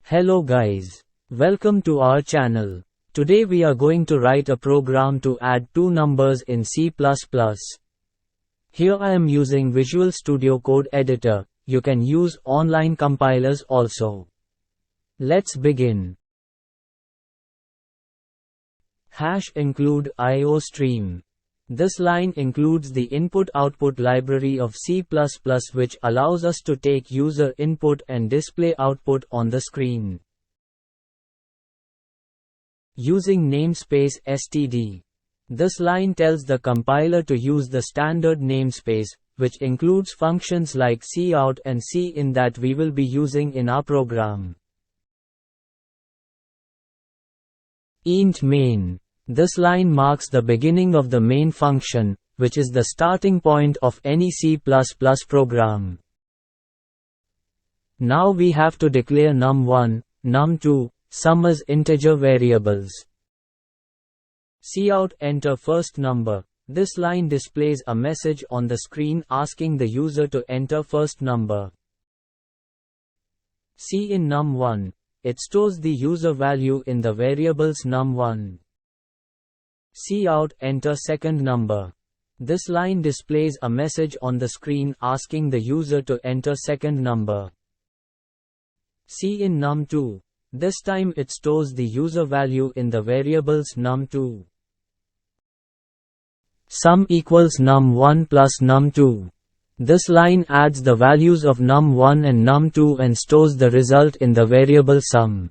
Hello guys. Welcome to our channel. Today we are going to write a program to add two numbers in C++. Here I am using Visual Studio Code Editor. You can use online compilers also. Let's begin. #include IOStream. This line includes the input-output library of C++, which allows us to take user input and display output on the screen. Using namespace std. This line tells the compiler to use the standard namespace, which includes functions like cout and cin that we will be using in our program. int main. This line marks the beginning of the main function, which is the starting point of any C++ program. Now we have to declare num1, num2, sum as integer variables. Cout enter first number. This line displays a message on the screen asking the user to enter first number. cin num1. It stores the user value in the variables num1. cout enter second number. This line displays a message on the screen asking the user to enter second number. cin num2. This time it stores the user value in the variables num2. Sum equals num1 plus num2. This line adds the values of num1 and num2 and stores the result in the variable sum.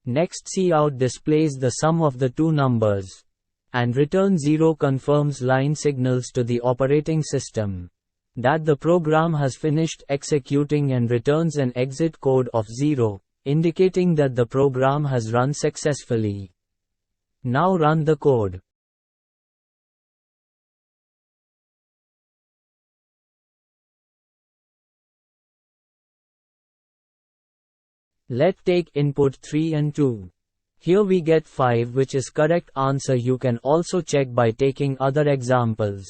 Next cout displays the sum of the two numbers. And return 0 confirms line signals to the operating system that the program has finished executing and returns an exit code of 0, indicating that the program has run successfully. Now run the code. Let's take input 3 and 2. Here we get 5, which is correct answer. You can also check by taking other examples.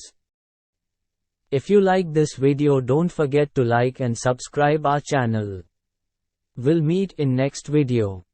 If you like this video, don't forget to like and subscribe our channel. We'll meet in next video.